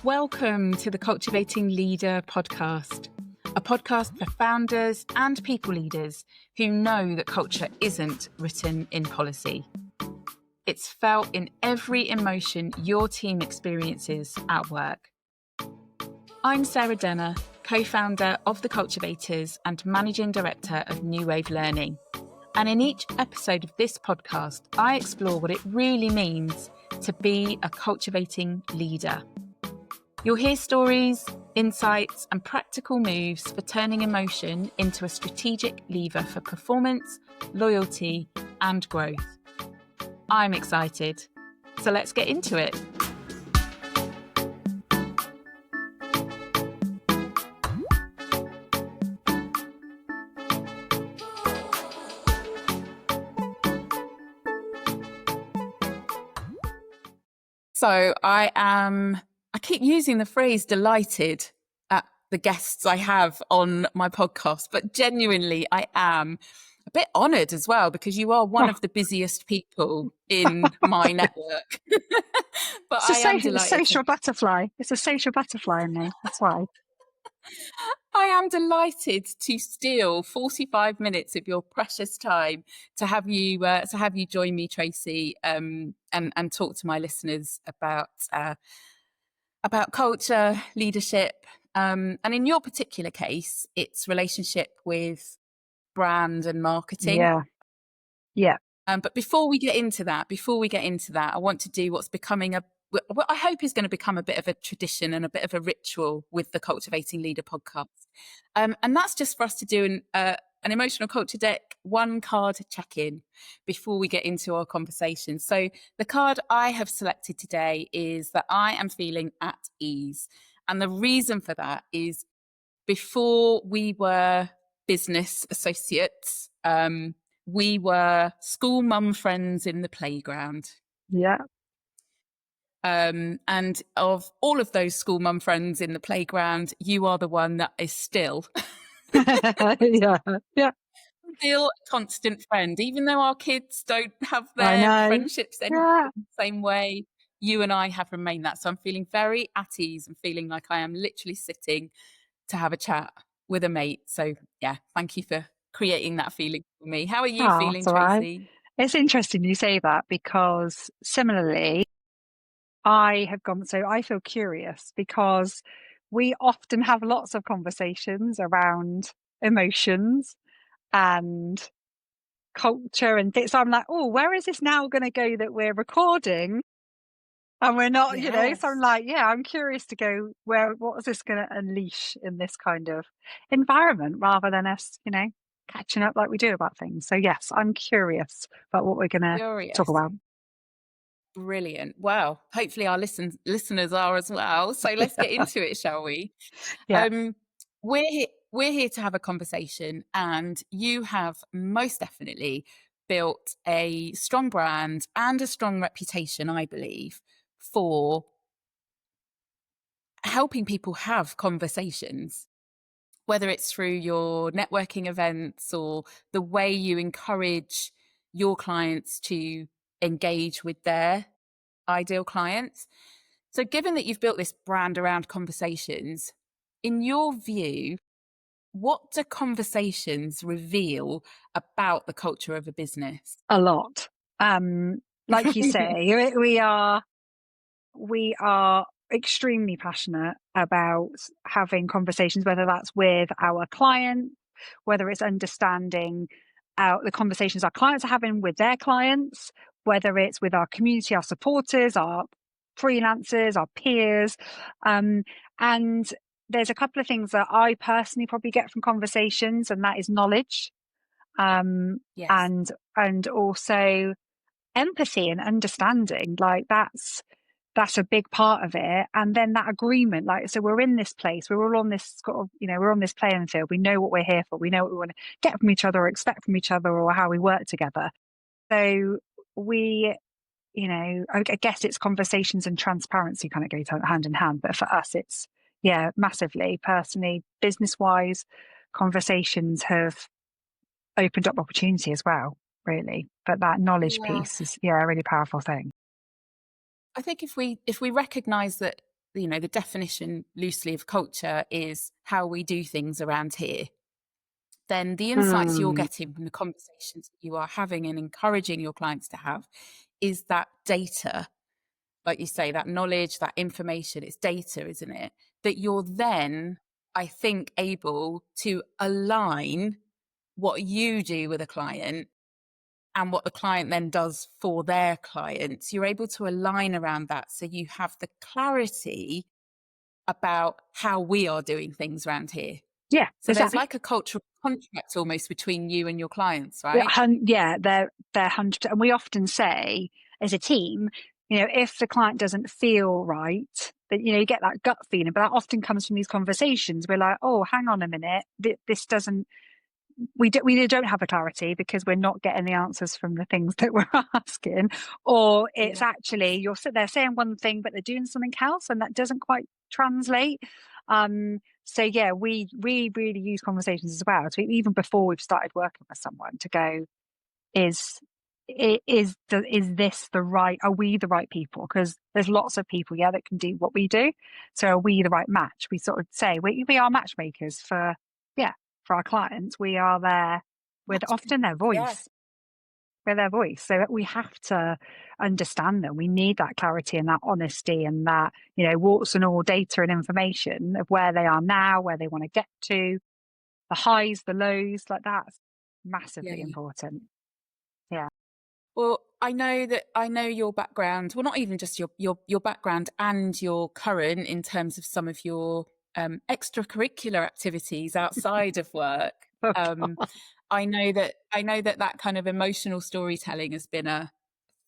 Welcome to the Cultivating Leader podcast, a podcast for founders and people leaders who know that culture isn't written in policy. It's felt in every emotion your team experiences at work. I'm Sarah Denner, co-founder of The Cultivators and managing director of New Wave Learning. And in each episode of this podcast, I explore what it really means to be a cultivating leader. You'll hear stories, insights, and practical moves for turning emotion into a strategic lever for performance, loyalty, and growth. I'm excited. So let's get into it. So I keep using the phrase delighted at the guests I have on my podcast, but genuinely I am a bit honoured as well, because you are one of the busiest people in my network. But I am delighted. Social butterfly. It's a social butterfly in me. That's why. I am delighted to steal 45 minutes of your precious time to have you join me, Tracy, and talk to my listeners about culture, leadership, and in your particular case, it's relationship with brand and marketing. Yeah. But before we get into that, I want to do what's becoming what I hope is going to become a bit of a tradition and a bit of a ritual with the Cultivating Leader podcast. And that's just for us to do an emotional culture deck, one card check-in before we get into our conversation. So the card I have selected today is that I am feeling at ease. And the reason for that is before we were business associates, we were school mum friends in the playground. Yeah. And of all of those school mum friends in the playground, you are the one that is still still a constant friend, even though our kids don't have their friendships anymore the same way. You and I have remained that. So I'm feeling very at ease and feeling like I am literally sitting to have a chat with a mate. So yeah, thank you for creating that feeling for me. How are you feeling, Tracy? Right. It's interesting you say that, because similarly, I feel curious because we often have lots of conversations around emotions and culture and things. So I'm like, oh, where is this now going to go that we're recording? And we're not, so I'm like, I'm curious to go what is this going to unleash in this kind of environment rather than us, catching up like we do about things. So yes, I'm curious about what we're going to talk about. Brilliant. Well, hopefully our listeners are as well. So let's get into it, shall we? Yeah. We're here to have a conversation, and you have most definitely built a strong brand and a strong reputation, I believe, for helping people have conversations, whether it's through your networking events or the way you encourage your clients to engage with their ideal clients. So given that you've built this brand around conversations, in your view, what do conversations reveal about the culture of a business? A lot. Like you say, we are extremely passionate about having conversations, whether that's with our client, whether it's understanding the conversations our clients are having with their clients, whether it's with our community, our supporters, our freelancers, our peers. And there's a couple of things that I personally probably get from conversations, and that is knowledge, and also empathy and understanding. Like that's a big part of it. And then that agreement, so we're in this place, we're all on this we're on this playing field. We know what we're here for. We know what we want to get from each other or expect from each other, or how we work together. So we, I guess it's conversations and transparency kind of go hand in hand. But for us, it's, massively, personally, business-wise, conversations have opened up opportunity as well, really. But that knowledge piece is, a really powerful thing. I think if we recognise that the definition loosely of culture is how we do things around here, then the insights you're getting from the conversations that you are having and encouraging your clients to have is that data, like you say, that knowledge, that information. It's data, isn't it? That you're then, I think, able to align what you do with a client and what the client then does for their clients. You're able to align around that, so you have the clarity about how we are doing things around here. Yeah, So there's exactly. like a cultural contract almost between you and your clients, Yeah, right? they're 100%. And we often say as a team, if the client doesn't feel right, that you get that gut feeling, but that often comes from these conversations. We're like, oh, hang on a minute, this doesn't. We don't have a clarity because we're not getting the answers from the things that we're asking, or it's Yeah. actually they're saying one thing but they're doing something else, and that doesn't quite translate. So yeah, we really use conversations as well. So even before we've started working with someone, to go, is this the right? Are we the right people? Because there's lots of people, that can do what we do. So are we the right match? We sort of say we are matchmakers for our clients. We are there with often their Yeah. voice. We're their voice. So we have to understand them. We need that clarity and that honesty and that, warts and all data and information of where they are now, where they want to get to, the highs, the lows, like that's massively Yeah. important. Yeah. Well, I know your background. Well, not even just your background and your current in terms of some of your extracurricular activities outside of work. Um, I know that kind of emotional storytelling has been a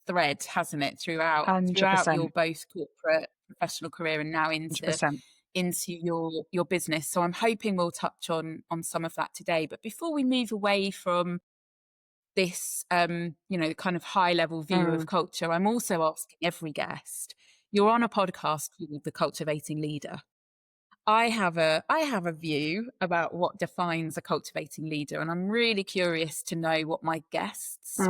thread, hasn't it, throughout your 100%. both corporate professional career and now into 100%. your business. So I'm hoping we'll touch on some of that today. But before we move away from this, kind of high level view of culture, I'm also asking every guest. You're on a podcast called The Cultivating Leader. I have a view about what defines a cultivating leader, and I'm really curious to know what my guests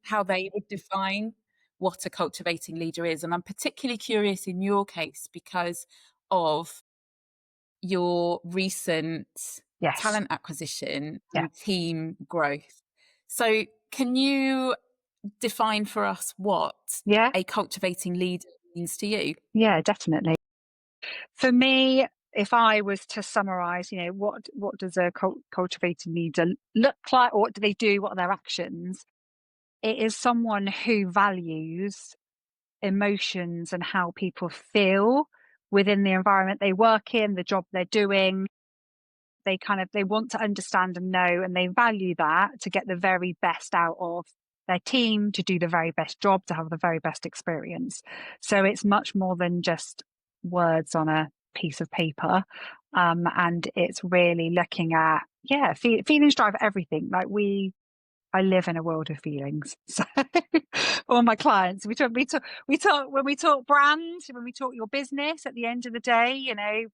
how they would define what a cultivating leader is. And I'm particularly curious in your case because of your recent Yes. talent acquisition Yeah. and team growth. So can you define for us what Yeah. a cultivating leader means to you? Yeah, definitely. For me, if I was to summarize, what does a cultivating leader look like, or what do they do? What are their actions? It is someone who values emotions and how people feel within the environment they work in, the job they're doing. They want to understand and know, and they value that to get the very best out of their team, to do the very best job, to have the very best experience. So it's much more than just words on a piece of paper. And it's really looking at, feelings drive everything. I live in a world of feelings. So all my clients, we talk when we talk brand, when we talk your business, at the end of the day,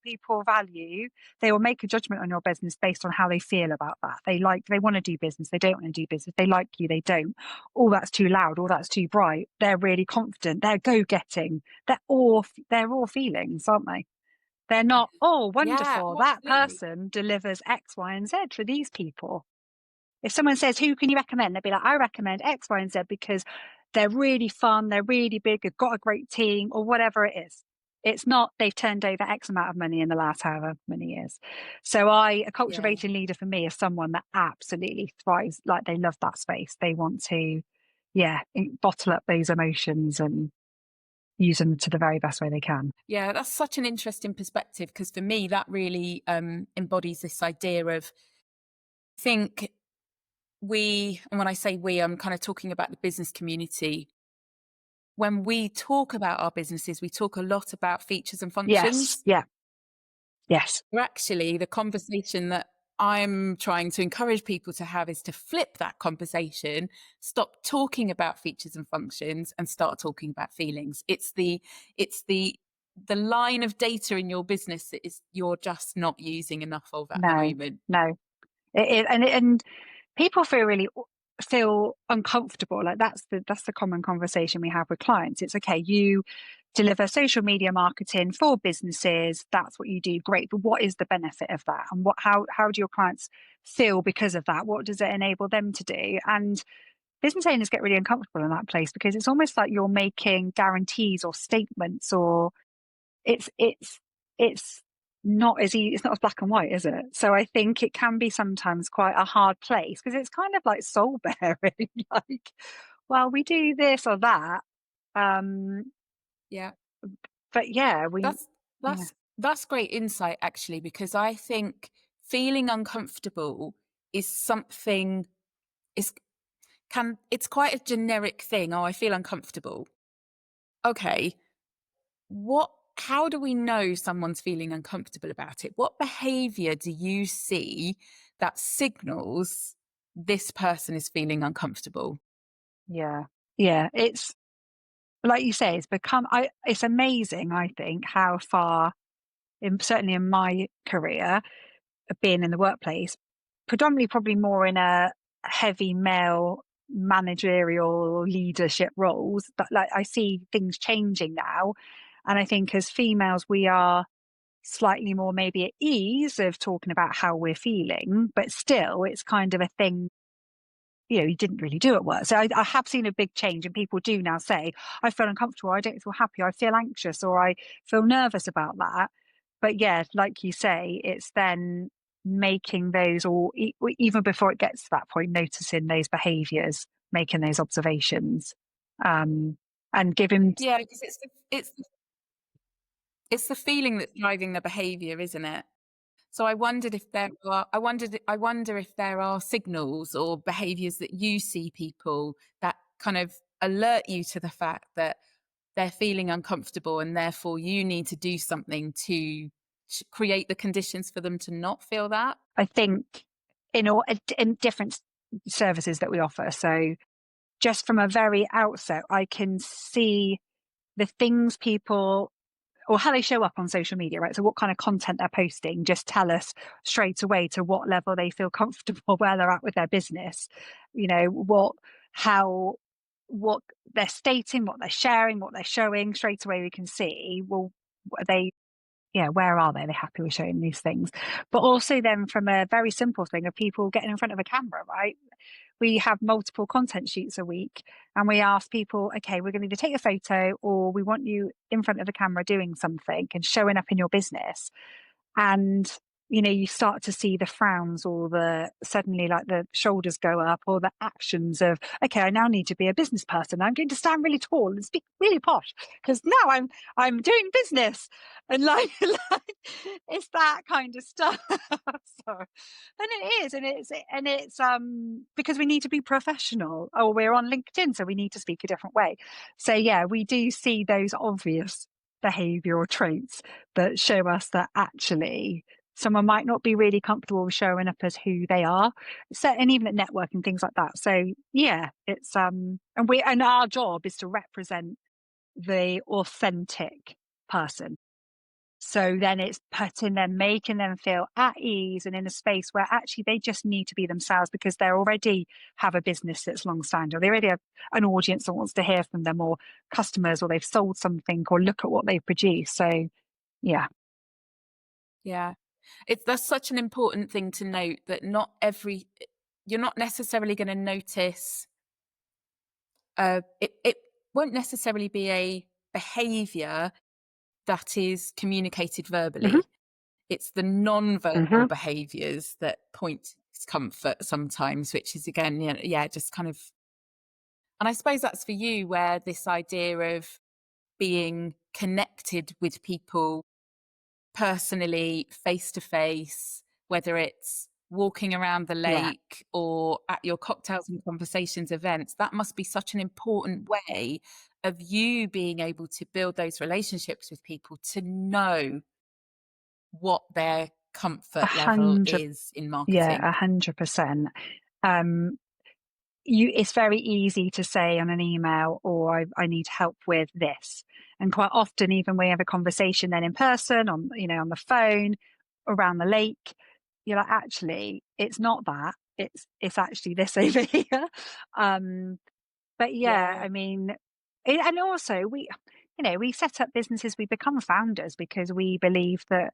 people value, they will make a judgment on your business based on how they feel about that. They want to do business, they don't want to do business, they like you, they don't. Oh, that's too loud, or that's too bright. They're really confident, they're go-getting. They're all feelings, aren't they? They're not, oh, Yeah, wonderful, that absolutely. person delivers X, Y, and Z for these people. If someone says, who can you recommend? They'd be like, I recommend X, Y, and Z because they're really fun, they're really big, they've got a great team, or whatever it is. It's not they've turned over X amount of money in the last however many years. So a Yeah. cultivating leader for me is someone that absolutely thrives, like they love that space. They want to, bottle up those emotions and use them to the very best way they can. Yeah, that's such an interesting perspective because for me, that really embodies this idea of, think and when I say we, I'm kind of talking about the business community. When we talk about our businesses, we talk a lot about features and Yes. functions. Yeah. Yes. Or actually, the conversation that I'm trying to encourage people to have is to flip that conversation, stop talking about features and functions and start talking about feelings. It's the line of data in your business that is you're just not using enough of at the No. moment. No. And people feel uncomfortable. Like that's the common conversation we have with clients. It's okay, you deliver social media marketing for businesses. That's what you do. Great. But what is the benefit of that? And how do your clients feel because of that? What does it enable them to do? And business owners get really uncomfortable in that place because it's almost like you're making guarantees or statements, or it's not as easy, it's not as black and white, is it? So I think it can be sometimes quite a hard place because it's kind of like soul bearing, like, well, we do this or that. Um, Yeah. but yeah, That's yeah, that's great insight actually, because I think feeling uncomfortable is something is it's quite a generic thing. Oh, I feel uncomfortable. Okay. How do we know someone's feeling uncomfortable about it? What behavior do you see that signals this person is feeling uncomfortable? yeah, yeah. It's like you say, it's amazing, I think, how far, certainly in my career, of being in the workplace, predominantly probably more in a heavy male managerial leadership roles, but like I see things changing now. And I think as females, we are slightly more maybe at ease of talking about how we're feeling, but still it's kind of a thing, you didn't really do at work. So I have seen a big change, and people do now say, I feel uncomfortable, I don't feel happy, I feel anxious, or I feel nervous about that. But yeah, like you say, it's then making those, or even before it gets to that point, noticing those behaviours, making those observations, um, and giving. Yeah, because it's the feeling that's driving the behavior, isn't it? So I wonder if there are signals or behaviors that you see people that kind of alert you to the fact that they're feeling uncomfortable, and therefore you need to do something to create the conditions for them to not feel that. I think in different services that we offer. So just from a very outset, I can see the things people, or how they show up on social media, right? So what kind of content they're posting just tell us straight away to what level they feel comfortable where they're at with their business. How, what they're stating, what they're sharing, what they're showing, straight away we can see, well, are they, yeah, where are they? Are they happy with showing these things? But also then from a very simple thing of people getting in front of a camera, right? We have multiple content shoots a week, and we ask people, okay, we're going to either take a photo or we want you in front of the camera doing something and showing up in your business. And you start to see the frowns, or the suddenly like the shoulders go up, or the actions of, okay, I now need to be a business person, I'm going to stand really tall and speak really posh because now I'm doing business, and like, like it's that kind of stuff. So, and it is, and it's because we need to be professional, or we're on LinkedIn, so we need to speak a different way. So yeah, we do see those obvious behavioral traits that show us that actually someone might not be really comfortable with showing up as who they are. So, and even at networking, things like that. So yeah, it's and our job is to represent the authentic person. So then it's putting them, making them feel at ease and in a space where actually they just need to be themselves because they already have a business that's long standing, or they already have an audience that wants to hear from them, or customers, or they've sold something, or look at what they've produced. So yeah. Yeah. That's such an important thing to note, that you're not necessarily going to notice, it won't necessarily be a behavior that is communicated Hmm. verbally. It's the non-verbal Hmm. behaviors that point to discomfort sometimes, which is again, yeah, just kind of, and I suppose that's for you, where this idea of being connected with people personally, face to face, whether it's walking around the Yeah, lake or at your cocktails and conversations events, that must be such an important way of you being able to build those relationships with people, to know what their a comfort level hundred. is in Yeah, marketing. 100%. Um, it's very easy to say on an email, or I need help with this. And quite often, even when we have a conversation then in person, on the phone, around the lake, you're like, actually, it's not that. It's actually this over here. But yeah, Yeah. I mean, and also we set up businesses, we become founders because we believe that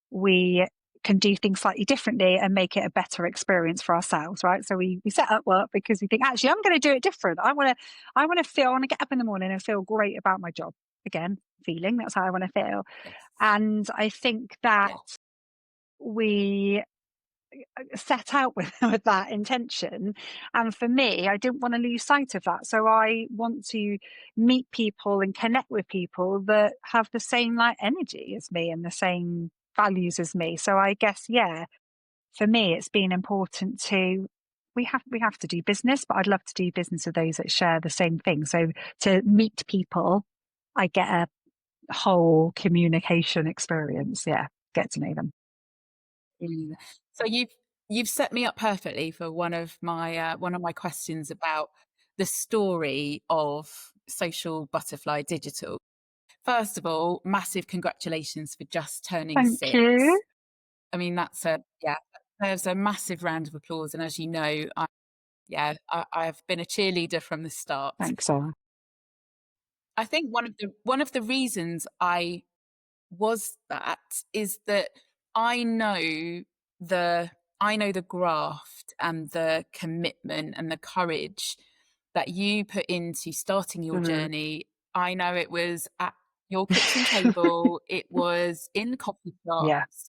we can do things slightly differently and make it a better experience for ourselves, right? So we set up work because we think, actually, I'm going to do it different. I want to get up in the morning and feel great about my job. Again, feeling, that's how I want to feel. Yes. And I think that we set out with that intention. And for me, I didn't want to lose sight of that. So I want to meet people and connect with people that have the same like energy as me and the same values as me. So I guess, yeah, for me, it's been important to we have to do business, but I'd love to do business with those that share the same thing. So to meet people, I get a whole communication experience. Yeah, get to know them. Mm. So you've set me up perfectly for one of my questions about the story of Social Butterfly Digital. First of all, massive congratulations for just turning Thank you. 6. I mean, there's a massive round of applause. And as you know, I've been a cheerleader from the start. Thanks, Sarah. I think one of the reasons I was that is that I know I know the graft and the commitment and the courage that you put into starting your Mm. journey. I know it was at your kitchen table, it was in coffee Yeah, shops.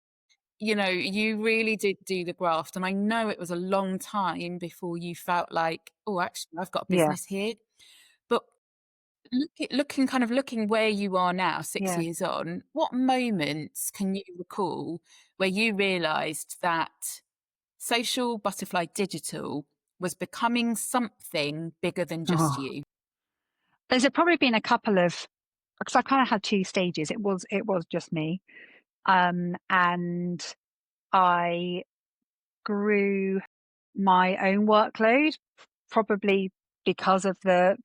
You really did do the graft. And I know it was a long time before you felt like, oh, actually, I've got a yeah, business here. But looking where you are now, 6 yeah. years on, what moments can you recall where you realized that Social Butterfly Digital was becoming something bigger than just Oh. you? There's probably been a couple of because I kind of had two stages. It was just me, and I grew my own workload, probably because of the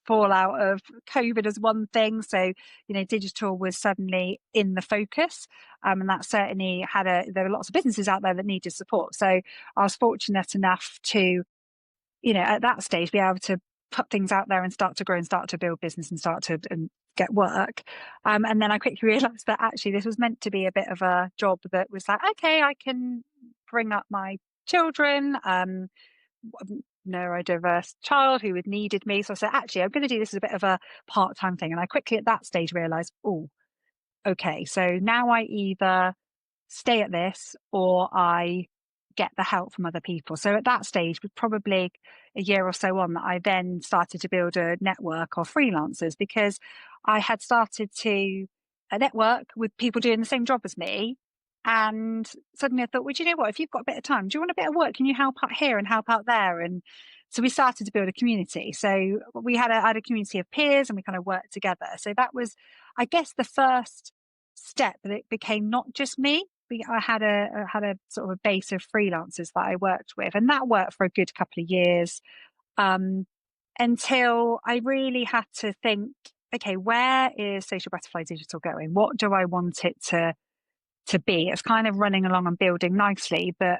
fallout of COVID as one thing. So, digital was suddenly in the focus. And that certainly there were lots of businesses out there that needed support. So I was fortunate enough to, at that stage, be able to put things out there and start to grow and start to build business and start to and get work. And then I quickly realized that actually this was meant to be a bit of a job that was like, okay, I can bring up my children, neurodiverse child who had needed me. So I said, actually, I'm going to do this as a bit of a part-time thing. And I quickly at that stage realized, oh, okay, so now I either stay at this or I get the help from other people. So at that stage, was probably a year or so on, that I then started to build a network of freelancers because I had started to network with people doing the same job as me. And suddenly I thought, well, do you know what? If you've got a bit of time, do you want a bit of work? Can you help out here and help out there? And so we started to build a community. So we had a community of peers and we kind of worked together. So that was, I guess, the first step that it became not just me. I had a sort of a base of freelancers that I worked with, and that worked for a good couple of years, until I really had to think, okay, where is Social Butterfly Digital going? What do I want it to be? It's kind of running along and building nicely, but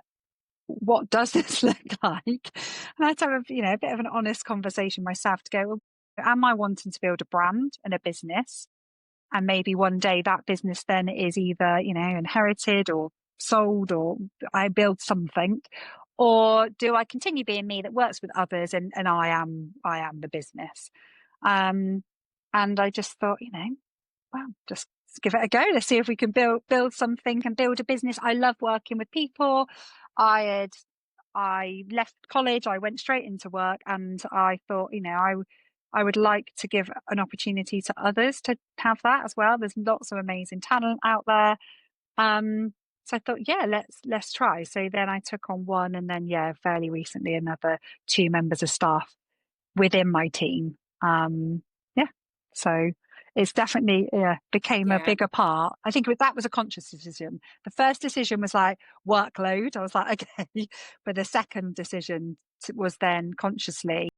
what does this look like? And I had to have a bit of an honest conversation myself to go, well, am I wanting to build a brand and a business? And maybe one day that business then is either, inherited or sold, or I build something, or do I continue being me that works with others and I am the business? And I just thought, well, just give it a go. Let's see if we can build something and build a business. I love working with people. I left college, I went straight into work, and I thought, I would like to give an opportunity to others to have that as well. There's lots of amazing talent out there. So I thought, yeah, let's try. So then I took on one, and then fairly recently another two members of staff within my team. Yeah, so it's definitely became a Yeah. bigger part. I think that was a conscious decision. The first decision was like workload. I was like, okay, but the second decision was then consciously,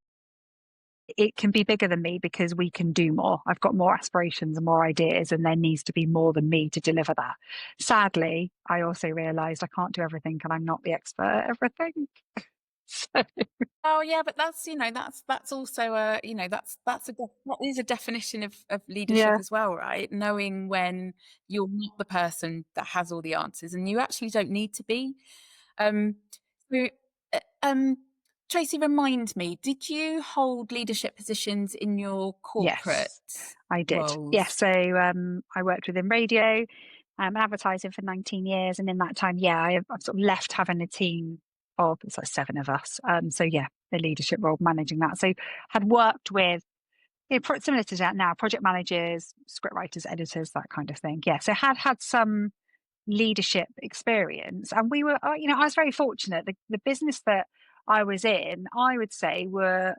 it can be bigger than me because we can do more. I've got more aspirations and more ideas, and there needs to be more than me to deliver that. Sadly, I also realized I can't do everything and I'm not the expert at everything. So, Oh yeah, but that's also that is a definition of leadership yeah, as well, right? Knowing when you're not the person that has all the answers, and you actually don't need to be. Um, so, uh, um, Tracy, remind me, did you hold leadership positions in your corporate yes, I did. Yeah, roles? so I worked within radio and advertising for 19 years. And in that time, yeah, I've sort of left having a team of, it's like 7 of us. So yeah, the leadership role, managing that. So had worked with, similar to that now, project managers, script writers, editors, that kind of thing. Yeah, so had some leadership experience. And we were, I was very fortunate. The business that I was in, I would say, were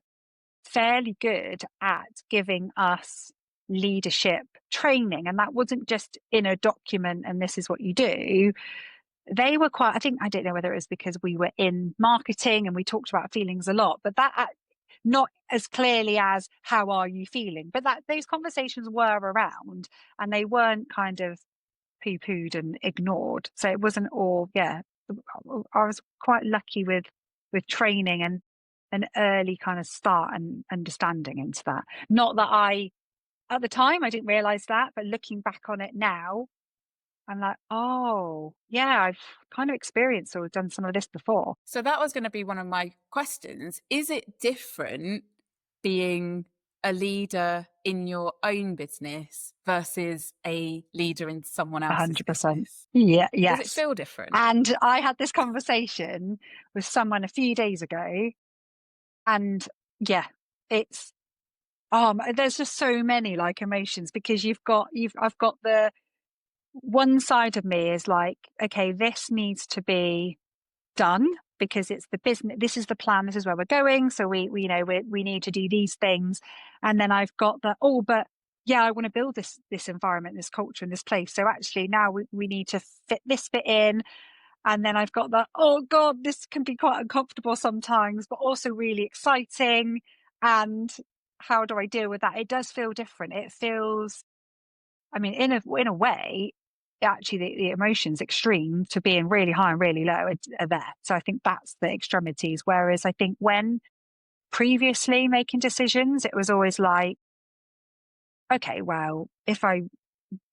fairly good at giving us leadership training. And that wasn't just in a document and this is what you do. They were quite, I think, I don't know whether it was because we were in marketing and we talked about feelings a lot, but that not as clearly as how are you feeling, but that those conversations were around and they weren't kind of poo-pooed and ignored. So it wasn't all, yeah. I was quite lucky with training and an early kind of start and understanding into that. Not that at the time I didn't realize that, but looking back on it now, I'm like, oh yeah, I've kind of experienced or done some of this before. So that was going to be one of my questions. Is it different being a leader in your own business versus a leader in someone else's 100%. business? Yeah, Does it yes. feel different? And I had this conversation with someone a few days ago, and yeah, it's there's just so many like emotions because I've got the one side of me is like, okay, this needs to be done because it's the business, this is the plan, this is where we're going, so we need to do these things. And then I've got the, but yeah, I want to build this environment, this culture, and this place, so actually now we need to fit in. And then I've got the, oh god, this can be quite uncomfortable sometimes but also really exciting. And how do I deal with that? It does feel different. It feels, I mean, in a way, actually, the emotions extreme to being really high and really low are there. So I think that's the extremities. Whereas I think when previously making decisions, it was always like, okay, well, if I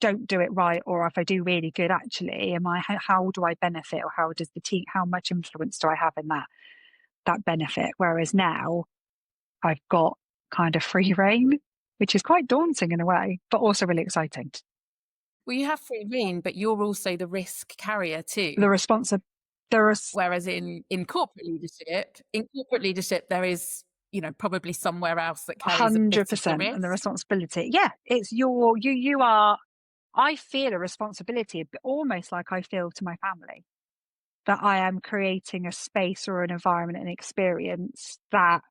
don't do it right, or if I do really good, actually, how do I benefit, or how does the team, how much influence do I have in that benefit? Whereas now I've got kind of free reign, which is quite daunting in a way, but also really exciting. Well, you have free rein, but you're also the risk carrier too. The responsibility, there is Whereas in corporate leadership, there is, probably somewhere else that carries a bit of the 100%, and the risk. responsibility. Yeah, it's you are. I feel a responsibility, but almost like I feel to my family that I am creating a space or an environment and experience that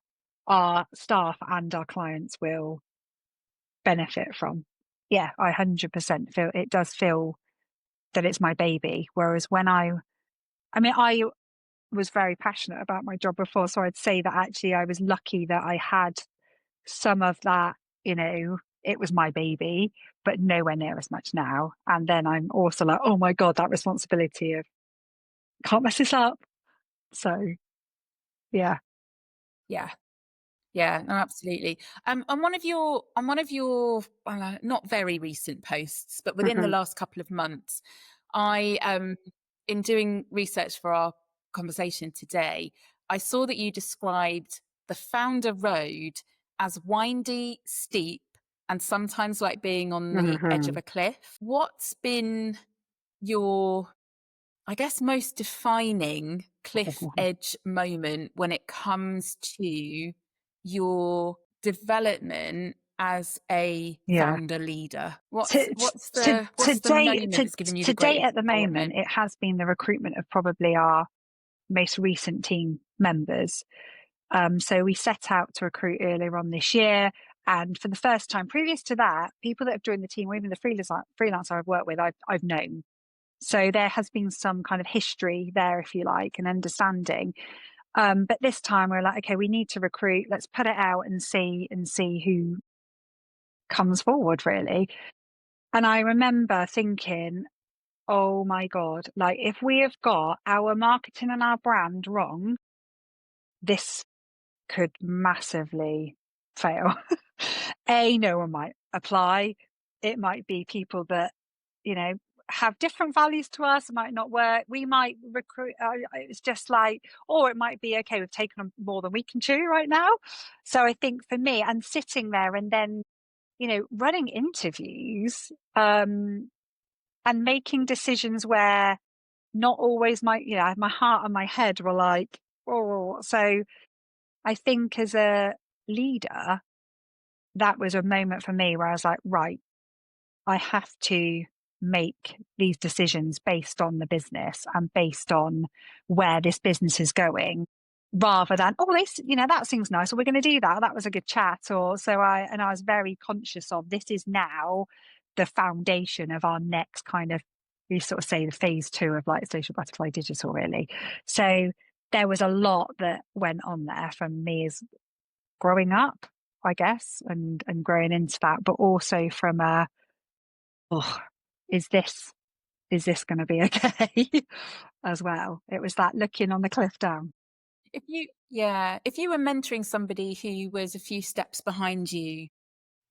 our staff and our clients will benefit from. Yeah, I 100% feel it does feel that it's my baby. Whereas when I was very passionate about my job before, so I'd say that actually I was lucky that I had some of that, it was my baby, but nowhere near as much now. And then I'm also like, oh my God, that responsibility of can't mess this up. So yeah. Yeah. Yeah, no, absolutely. On one of your not very recent posts, but within the Hmm. last couple of months, I in doing research for our conversation today, I saw that you described the founder road as windy, steep, and sometimes like being on the edge of Hmm. a cliff. What's been your, I guess, most defining cliff edge moment when it comes to your development as a Yeah. founder leader? To, What's the moment that's given you the to date greatest at the moment, empowerment? it has been the recruitment of probably our most recent team members. So we set out to recruit earlier on this year. And for the first time, previous to that, people that have joined the team, or even the freelancer I've worked with, I've known. So there has been some kind of history there, if you like, and understanding. But this time we're like, okay, we need to recruit. Let's put it out and see who comes forward, really. And I remember thinking, oh my God, like if we have got our marketing and our brand wrong, this could massively fail. No one might apply. It might be people that, have different values to us. It might not work. We might recruit. It's just like, or it might be, okay, we've taken on more than we can chew right now. So I think for me, and sitting there and then, running interviews, and making decisions where not always my heart and my head were like, oh, so I think as a leader, that was a moment for me where I was like, right, I have to make these decisions based on the business and based on where this business is going, rather than, oh, that seems nice, so we're going to do that. That was a good chat. Or I was very conscious of, this is now the foundation of our next kind of, we sort of say the phase 2 of like Social Butterfly Digital, really. So there was a lot that went on there from me as growing up, I guess, and growing into that, but also from oh, is this going to be okay as well? It was that looking on the cliff down. If you were mentoring somebody who was a few steps behind you,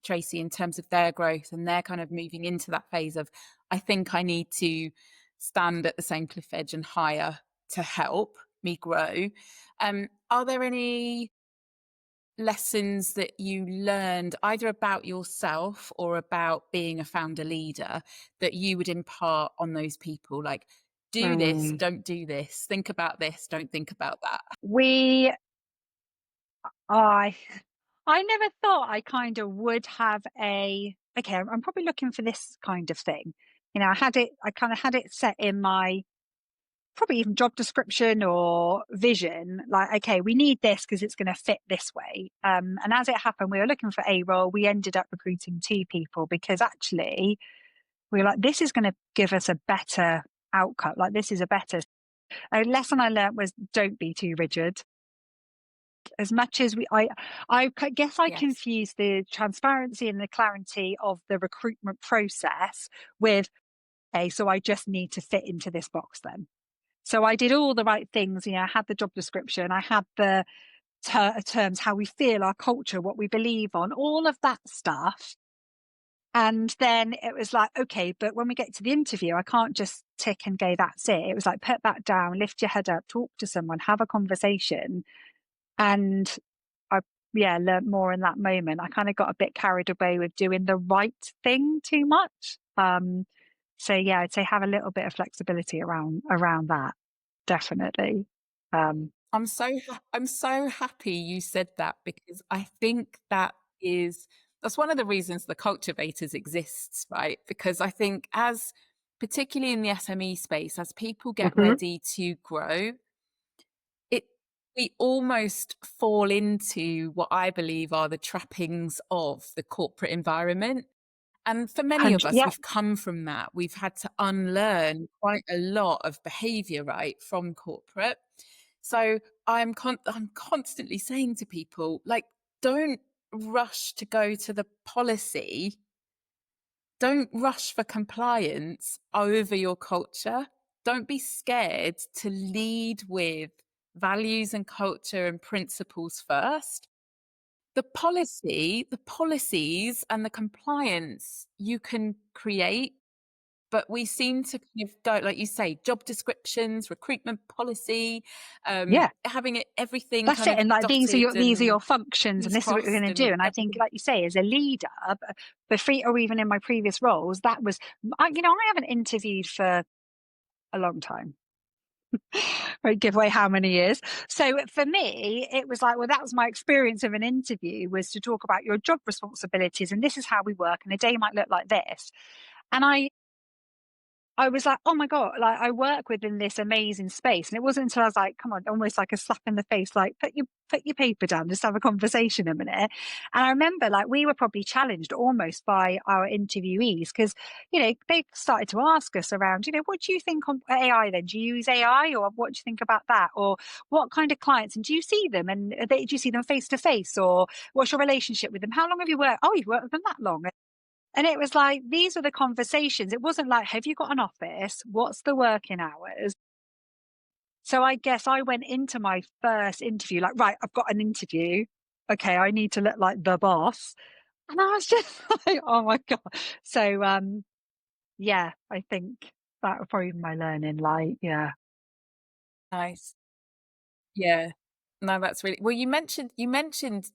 Tracy, in terms of their growth, and they're kind of moving into that phase of, I think I need to stand at the same cliff edge and hire to help me grow. Are there any lessons that you learned either about yourself or about being a founder leader that you would impart on those people? Like, do this, don't do this, think about this, don't think about that. I never thought I kind of would have okay, I'm probably looking for this kind of thing. I kind of had it set in my probably even job description or vision, like, okay, we need this because it's going to fit this way. And as it happened, we were looking for a role. We ended up recruiting 2 people because actually we were like, this is going to give us a better outcome. Like, this is a lesson I learned was, don't be too rigid. As much as I guess I confused the transparency and the clarity of the recruitment process with, so I just need to fit into this box then. So I did all the right things. I had the job description, I had the terms, how we feel, our culture, what we believe on, all of that stuff. And then it was like, okay, but when we get to the interview, I can't just tick and go, that's it. It was like, put that down, lift your head up, talk to someone, have a conversation. And I, learned more in that moment. I kind of got a bit carried away with doing the right thing too much. So I'd say have a little bit of flexibility around that. Definitely. I'm so happy you said that, because I think that's one of the reasons the Cultivators exists, right? Because I think, as particularly in the SME space, as people get ready to grow, we almost fall into what I believe are the trappings of the corporate environment. And for many of us, we've come from that. We've had to unlearn quite a lot of behavior, right, from corporate. So I'm constantly saying to people, like, don't rush to go to the policy. Don't rush for compliance over your culture. Don't be scared to lead with values and culture and principles first. The policies and the compliance you can create, but we seem to kind of go, like you say, job descriptions, recruitment policy, having everything that's kind it. of And like, these are your functions, and this is what you're going to do. And I think, like you say, as a leader, or even in my previous roles, that was, I haven't interviewed for a long time. Won't give away how many years. So for me, it was like, well, that was my experience of an interview, was to talk about your job responsibilities, and this is how we work, and a day might look like this. And I was like, oh my God, like, I work within this amazing space. And it wasn't until I was like, come on, almost like a slap in the face, like, put your paper down, just have a conversation a minute. And I remember, like, we were probably challenged almost by our interviewees, because, they started to ask us around, what do you think on AI then? Do you use AI, or what do you think about that? Or what kind of clients, and do you see them? And do you see them face to face? Or what's your relationship with them? How long have you worked? Oh, you've worked with them that long. And it was like, these are the conversations. It wasn't like, have you got an office? What's the working hours? So I guess I went into my first interview like, right, I've got an interview. Okay, I need to look like the boss. And I was just like, oh my God. So yeah, I think that would probably be my learning. Like, yeah. Nice. Yeah. No, that's really well. You mentioned,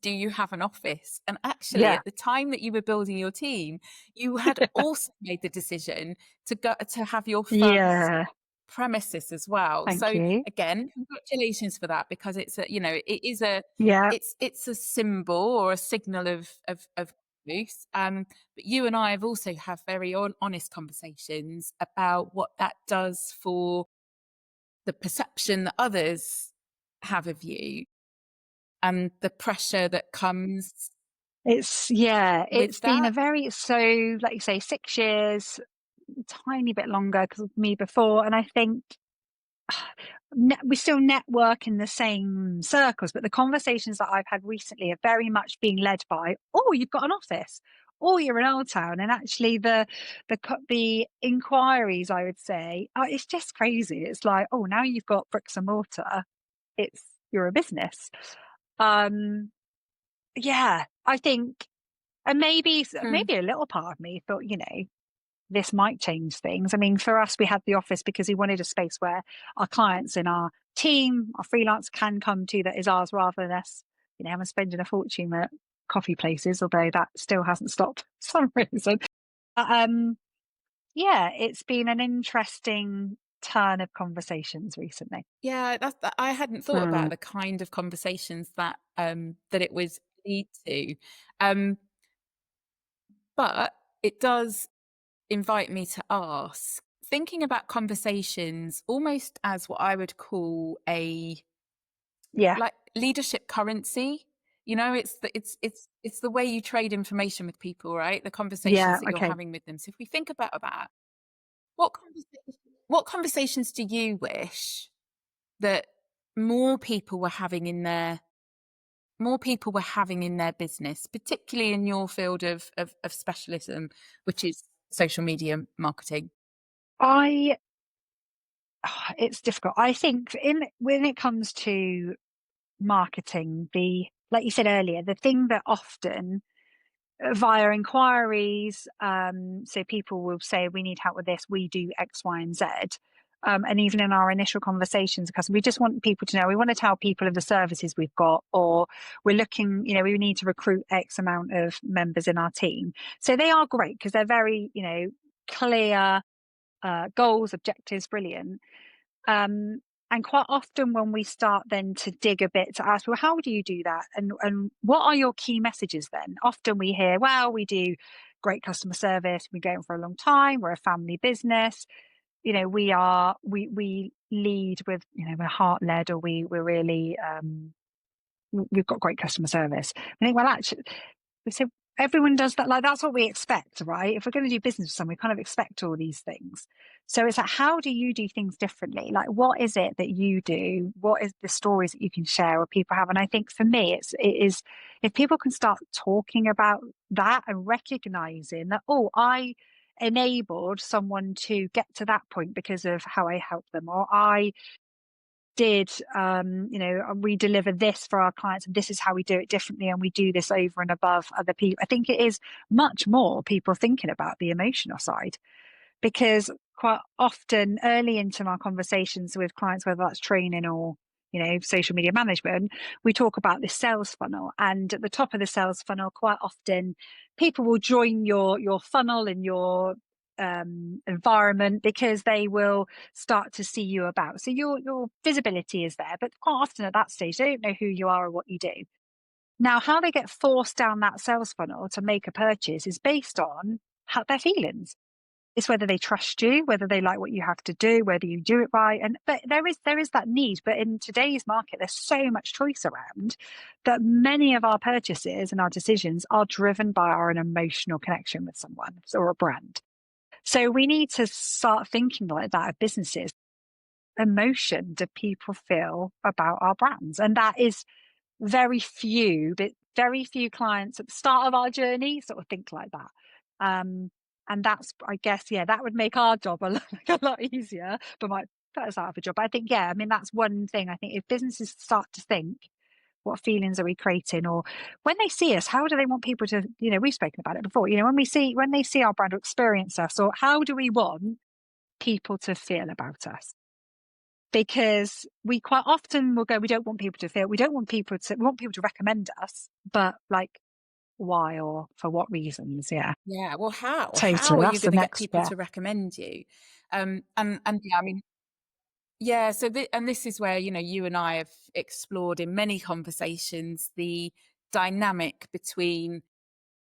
do you have an office? And actually, Yeah. at the time that you were building your team, you had also made the decision to have your first Yeah. premises as well. Thank So you. again, congratulations for that, because it's a, it is a, Yeah. it's a symbol or a signal of growth. But you and I have also have very honest conversations about what that does for the perception that others have of you and the pressure that comes with It's been a that. very, so like you say, 6 years, a tiny bit longer because of me before. And I think we still network in the same circles, but the conversations that I've had recently are very much being led by, oh, you've got an office, or you're in Old Town, and actually the inquiries, I would say, it's just crazy. It's like, oh, now you've got bricks and mortar. It's You're a business. Um, yeah, I think, and Hmm. maybe a little part of me thought, this might change things. I mean, for us, we had the office because we wanted a space where our clients in our team, our freelance can come to that is ours rather than us, having spending a fortune at coffee places, although that still hasn't stopped for some reason. But, yeah, it's been an interesting turn of conversations recently. Yeah, I hadn't thought about Mm, the kind of conversations that it would lead to. Um, but it does invite me to ask, thinking about conversations almost as what I would call a yeah, like leadership currency. It's the way you trade information with people, right? The conversations yeah, that you're okay. having with them. So if we think about that, what conversations do you wish that more people were having in their business, particularly in your field of specialism, which is social media marketing? I, it's difficult. I think when it comes to marketing, like you said earlier, the thing that often via inquiries, so people will say we need help with this, we do X, Y, and Z. And even in our initial conversations, because we just want people to know, we want to tell people of the services we've got, or we're looking, we need to recruit X amount of members in our team. So they are great because they're very, clear goals, objectives, brilliant. Um, and quite often when we start then to dig a bit to ask, well, how do you do that? And what are your key messages then? Often we hear, well, we do great customer service, we're going for a long time, we're a family business, we lead with, we're heart led, or we're really we've got great customer service. I think, well, actually, so everyone does that. Like, that's what we expect, right? If we're going to do business with someone, we kind of expect all these things. So it's like, how do you do things differently? Like, what is it that you do? What is the stories that you can share or people have? And I think for me, it is if people can start talking about that and recognizing that, oh, I enabled someone to get to that point because of how I helped them, or I did, we deliver this for our clients and this is how we do it differently, and we do this over and above other people. I think it is much more people thinking about the emotional side, because quite often early into my conversations with clients, whether that's training or social media management, we talk about this sales funnel, and at the top of the sales funnel quite often people will join your funnel and your environment because they will start to see you about, so your visibility is there, but quite often at that stage they don't know who you are or what you do. Now, how they get forced down that sales funnel to make a purchase is based on how their feelings. It's whether they trust you, whether they like what you have to do, whether you do it right. And but there is that need. But in today's market, there's so much choice around that many of our purchases and our decisions are driven by our an emotional connection with someone or a brand. So we need to start thinking like that of businesses. Emotion do people feel about our brands? And that is but very few clients at the start of our journey sort of think like that. And that's, I guess, yeah, that would make our job a lot, like a lot easier, but might put us out of a job. But I think, yeah, I mean, that's one thing. I think if businesses start to think, what feelings are we creating, or when they see us, how do they want people to, we've spoken about it before, when they see our brand or experience us, or how do we want people to feel about us? Because we quite often will go, we want people to recommend us, but like, why or for what reasons? Yeah. Yeah. Well, how Totally. are you That's the going to get next people bit. to recommend you? And yeah, I mean, yeah. So this is where, you and I have explored in many conversations the dynamic between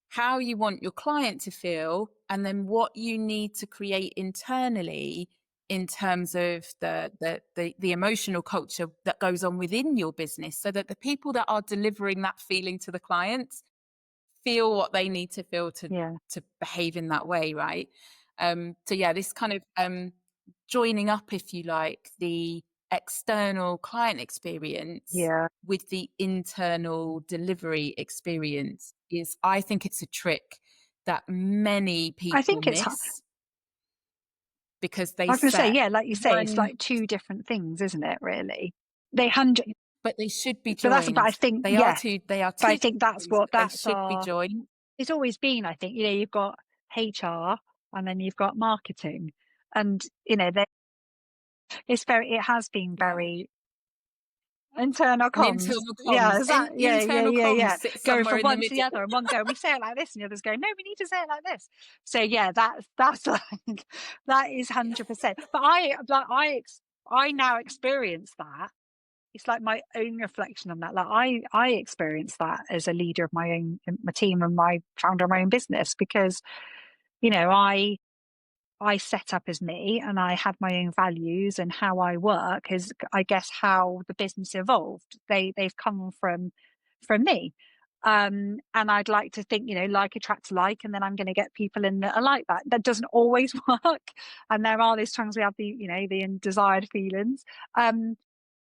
how you want your client to feel and then what you need to create internally in terms of the emotional culture that goes on within your business, so that the people that are delivering that feeling to the clients feel what they need to feel to Yeah. behave in that way, right? So yeah, this kind of joining up, if you like, the external client experience Yeah. with the internal delivery experience is, I think it's a trick that many I people think it's, miss because I they was going to say, set yeah, like you say, it's one, like two different things, isn't it? Really, they hundred, but they should be but I joined. think, They are yeah, two but I different think that's things, what but they that's should be our. joined. It's always been. I think you've got HR and then you've got marketing, and it has been Yeah. very internal And comms. internal Yeah, comms, is that? Yeah, yeah, internal yeah, comms yeah. sits Going somewhere from in the one to the middle. other, and one go, we say it like this, and the others go, no, we need to say it like this. So yeah, that's like that is 100%. But I now experience that. It's like my own reflection on that. Like I experienced that as a leader of my team and my founder of my own business, because you know I set up as me and I had my own values, and how I work is, I guess, how the business evolved. They've come from me. And I'd like to think, like attracts like, and then I'm going to get people in that are like that. That doesn't always work. And there are those times we have the undesired feelings.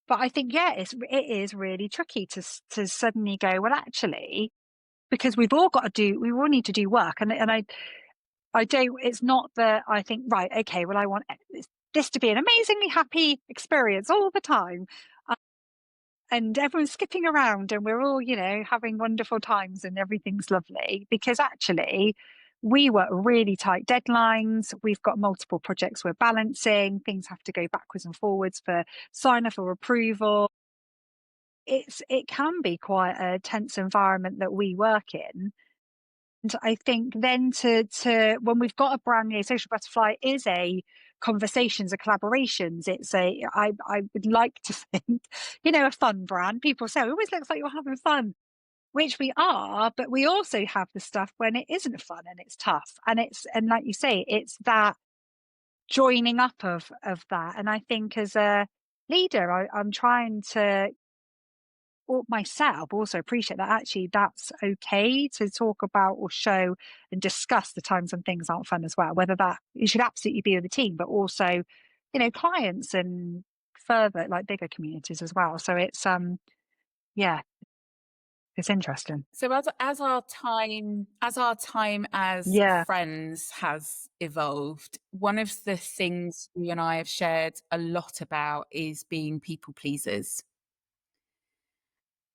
But I think, yeah, it is really tricky to suddenly go, well, actually, because we all need to do work. And I don't, it's not that I think, right, okay, well, I want this to be an amazingly happy experience all the time. Uh, and everyone's skipping around and we're all, having wonderful times and everything's lovely, because actually we work really tight deadlines. We've got multiple projects we're balancing. Things have to go backwards and forwards for sign off or approval. It can be quite a tense environment that we work in. And I think then to when we've got a brand new Social Butterfly is a conversations, a collaborations. I would like to think, a fun brand. People say, it always looks like you're having fun, which we are, but we also have the stuff when it isn't fun and it's tough. And like you say, it's that joining up of that. And I think as a leader, I'm trying to myself also appreciate that actually that's okay to talk about or show and discuss the times when things aren't fun as well, whether that it should absolutely be with the team, but also clients and further like bigger communities as well. So it's yeah, it's interesting. So as our time as Yeah. friends has evolved, one of the things you and I have shared a lot about is being people pleasers.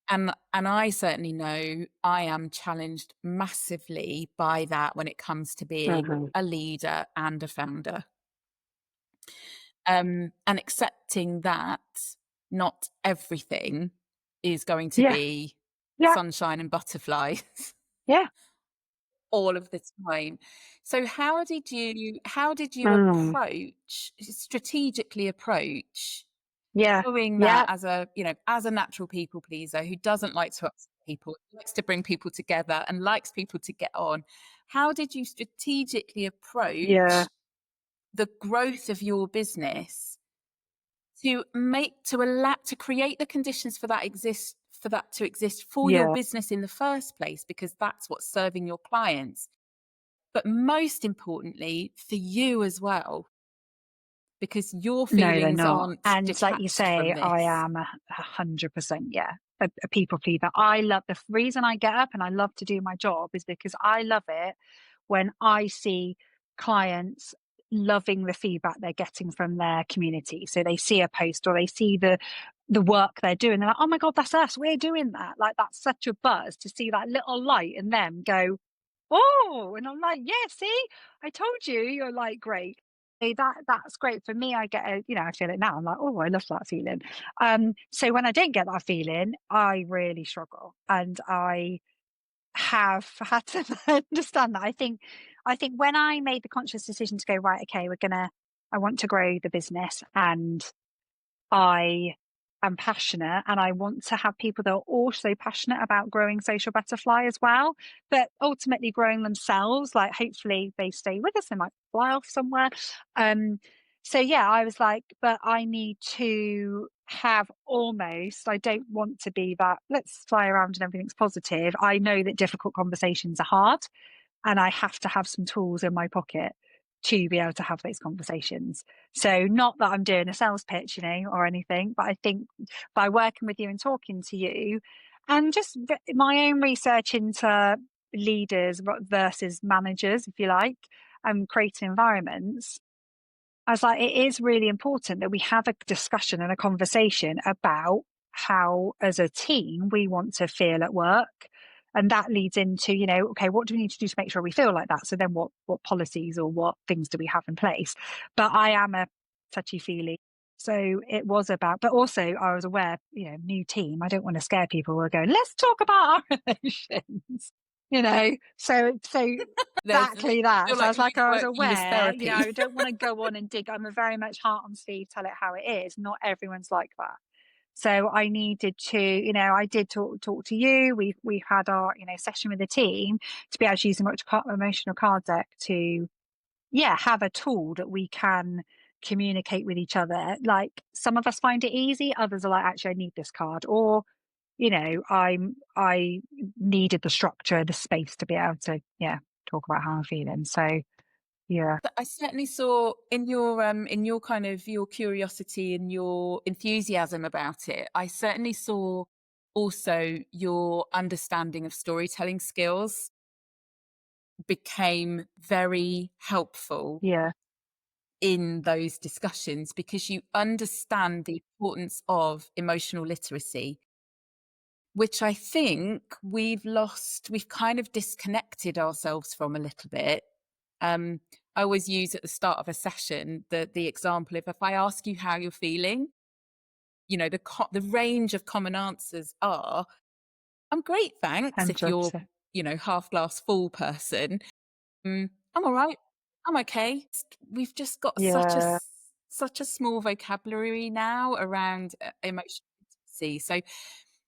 And I certainly know I am challenged massively by that when it comes to being Mhm. a leader and a founder. And accepting that not everything is going to Yeah. be Yeah. sunshine and butterflies Yeah. all of the time. So how did you Mm. strategically approach Yeah. doing that Yeah. as a natural people pleaser who doesn't like to upset people, likes to bring people together and likes people to get on? How did you strategically Yeah. approach the growth of your business to create the conditions for that to exist for your Yeah. business in the first place, because that's what's serving your clients, but most importantly for you as well, because your No, they're feelings not. aren't And like you detached say, from I this. am 100%, yeah, a people pleaser. I love the reason I get up and I love to do my job is because I love it when I see clients loving the feedback they're getting from their community. So they see a post or they see the work they're doing. They're like, oh my God, that's us. We're doing that. Like, that's such a buzz to see that little light in them go, oh, and I'm like, yeah, see, I told you, you're like, great. That's great for me. I get I feel it now. I'm like, oh, I love that feeling. So when I don't get that feeling, I really struggle, and I have had to understand that. I think when I made the conscious decision to go, right, okay, I want to grow the business, and I am passionate, and I want to have people that are also passionate about growing Social Butterfly as well, but ultimately growing themselves. Like, hopefully they stay with us, they might fly off somewhere. So yeah, I was like, but I need to have I don't want to be that, let's fly around and everything's positive. I know that difficult conversations are hard, and I have to have some tools in my pocket to be able to have those conversations. So not that I'm doing a sales pitch, or anything, but I think by working with you and talking to you, and just my own research into leaders versus managers, if you like, and creating environments, I was like, it is really important that we have a discussion and a conversation about how, as a team, we want to feel at work. And that leads into, okay, what do we need to do to make sure we feel like that? So then what policies or what things do we have in place? But I am a touchy-feely. So it was about, but also I was aware, new team, I don't want to scare people who are going, let's talk about our relations, so There's exactly that. feel So I like was like, youth I was work for you is aware, therapy. I don't want to go on and dig. I'm a very much heart on sleeve, tell it how it is. Not everyone's like that. So I needed to, I did talk to you. We've had our, session with the team to be able to use the emotional card deck to, have a tool that we can communicate with each other. Like, some of us find it easy, others are like, actually, I need this card, or I needed the structure, the space to be able to, talk about how I'm feeling. So yeah, I certainly saw in your kind of your curiosity and your enthusiasm about it. I certainly saw also your understanding of storytelling skills became very helpful yeah, in those discussions because you understand the importance of emotional literacy, which I think we've lost, we've kind of disconnected ourselves from a little bit. I always use at the start of a session the example of, if I ask you how you're feeling, the range of common answers are, I'm great, thanks. If you're, 100%. half glass full person, I'm all right. I'm okay. We've just got Yeah, such a small vocabulary now around emotional literacy. So,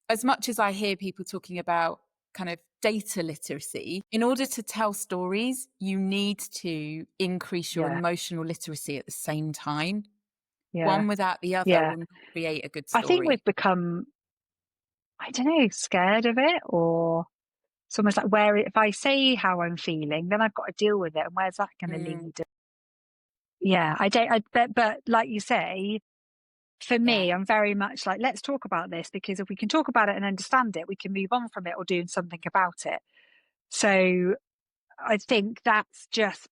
as much as I hear people talking about kind of data literacy, in order to tell stories, you need to increase your yeah, emotional literacy at the same time. yeah, One without the other yeah. will not create a good I think story. we've become, I don't know, scared of it, or it's almost like, where if I say how I'm feeling, then I've got to deal with it, and where's that going to Mm, lead? Yeah, I don't. But like you say, for yeah. me, I'm very much like, let's talk about this, because if we can talk about it and understand it, we can move on from it or do something about it. So I think that's just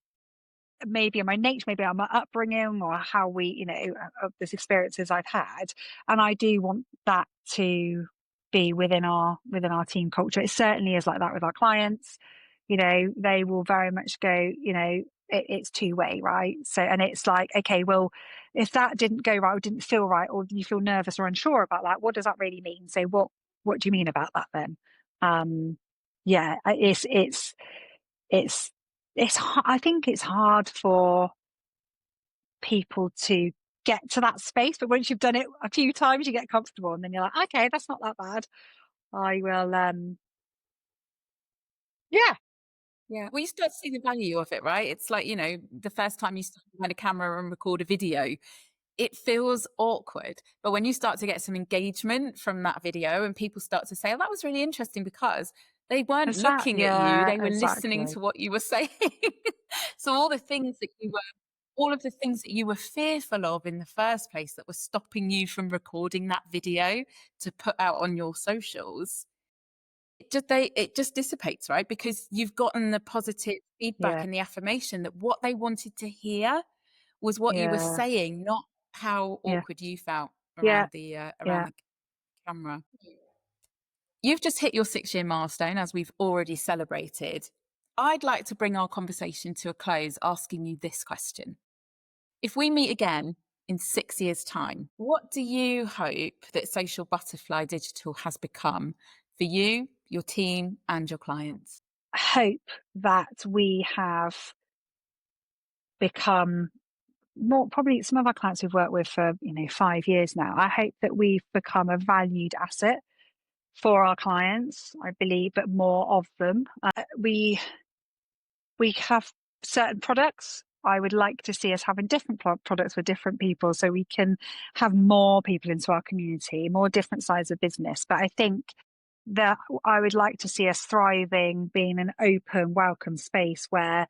maybe in my nature, maybe on my upbringing, or how we, of these experiences I've had. And I do want that to be within our team culture. It certainly is like that with our clients. They will very much go, it's two-way, right? So, and it's like, okay, well, if that didn't go right or didn't feel right, or you feel nervous or unsure about that, what does that really mean? So what do you mean about that then? Yeah, it's I think it's hard for people to get to that space, but once you've done it a few times, you get comfortable, and then you're like, okay, that's not that bad. I will, yeah, Yeah. Well, you start to see the value of it, right? It's like, the first time you start behind a camera and record a video, it feels awkward. But when you start to get some engagement from that video and people start to say, oh, that was really interesting, because they weren't looking at you, yeah, they were listening exactly, to what you were saying. So all of the things that you were fearful of in the first place that were stopping you from recording that video to put out on your socials, it just dissipates, right? Because you've gotten the positive feedback yeah, and the affirmation that what they wanted to hear was what you were saying, not how awkward you felt around the camera. You've just hit your 6-year milestone, as we've already celebrated. I'd like to bring our conversation to a close asking you this question. If we meet again in 6 years' time, what do you hope that Social Butterfly Digital has become for you, your team, and your clients? I hope that we have become more, probably some of our clients we've worked with for 5 years now. I hope that we've become a valued asset for our clients, I believe, but more of them. We have certain products. I would like to see us having different products for different people, so we can have more people into our community, more different sides of business. But I think that I would like to see us thriving, being an open, welcome space where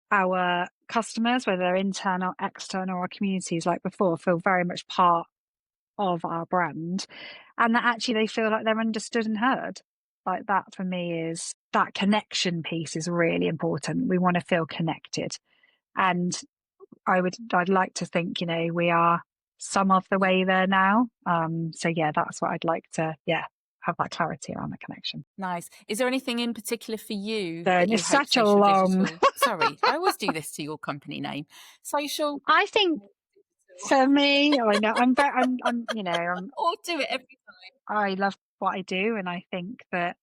our customers, whether they're internal, external, or communities like before, feel very much part of our brand, and that actually they feel like they're understood and heard. Like that for me is that connection piece is really important. We want to feel connected, and I'd like to think we are some of the way there now. So yeah, that's what I'd like to have that clarity around the connection. Nice. Is there anything in particular for you Then that you it's hope such a Social long Digital? Sorry, I always do this to your company name. Social. I think for me, I know I'm Or do it every time. I love what I do, and I think that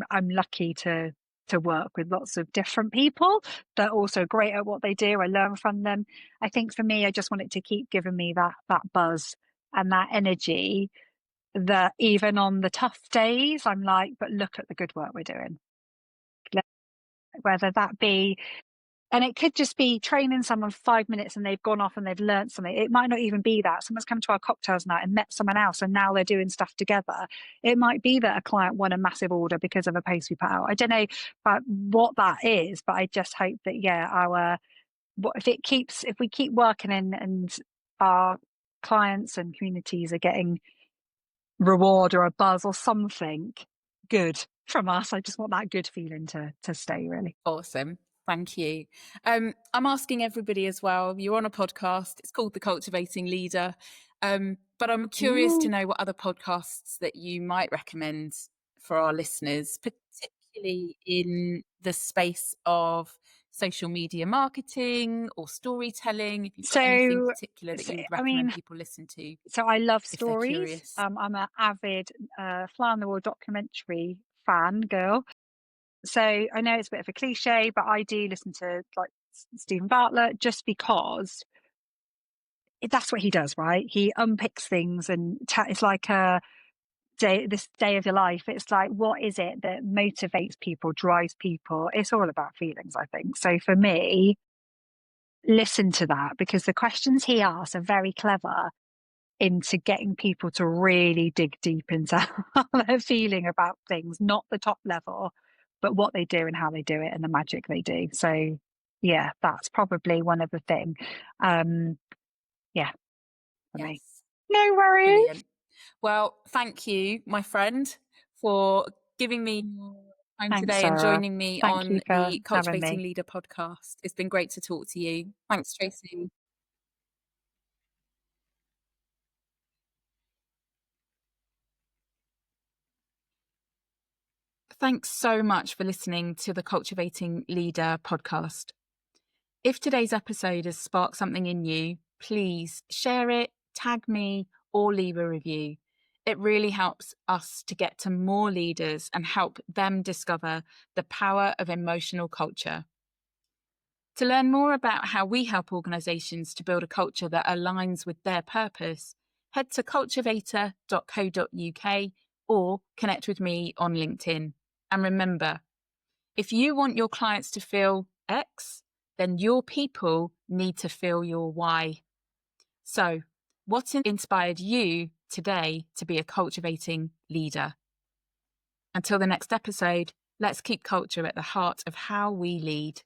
I'm lucky to work with lots of different people that are also great at what they do. I learn from them. I think for me, I just want it to keep giving me that buzz and that energy, that even on the tough days, I'm like, but look at the good work we're doing. Whether that be, and it could just be training someone 5 minutes and they've gone off and they've learned something. It might not even be that. Someone's come to our cocktails night and met someone else and now they're doing stuff together. It might be that a client won a massive order because of a post we put out. I don't know about what that is, but I just hope that, if we keep working and our clients and communities are getting reward or a buzz or something good from us, I just want that good feeling to stay, really. Awesome. Thank you. I'm asking everybody as well. You're on a podcast. It's called The Cultivating Leader. But I'm curious to know what other podcasts that you might recommend for our listeners, particularly in the space of social media marketing or storytelling. If you've got anything particular that you would recommend people listen to. So I love if they're stories. curious. I'm an avid fly on the wall documentary fan girl. So I know it's a bit of a cliche, but I do listen to like Stephen Bartlett just because that's what he does, right? He unpicks things and it's like this day of your life. It's like, what is it that motivates people, drives people? It's all about feelings, I think. So for me, listen to that, because the questions he asks are very clever into getting people to really dig deep into how they're feeling about things, not the top level, but what they do and how they do it and the magic they do. So yeah, that's probably one of the things. For me. No worries. Brilliant. Well, thank you, my friend, for giving me time today, Sarah. and joining me on the Cultivating me. Leader podcast. It's been great to talk to you. Thanks, Tracy. Thanks so much for listening to the Cultivating Leader podcast. If today's episode has sparked something in you, please share it, tag me, or leave a review. It really helps us to get to more leaders and help them discover the power of emotional culture. To learn more about how we help organisations to build a culture that aligns with their purpose, head to cultivator.co.uk or connect with me on LinkedIn. And remember, if you want your clients to feel X, then your people need to feel your Y. So, what inspired you today to be a cultivating leader? Until the next episode, let's keep culture at the heart of how we lead.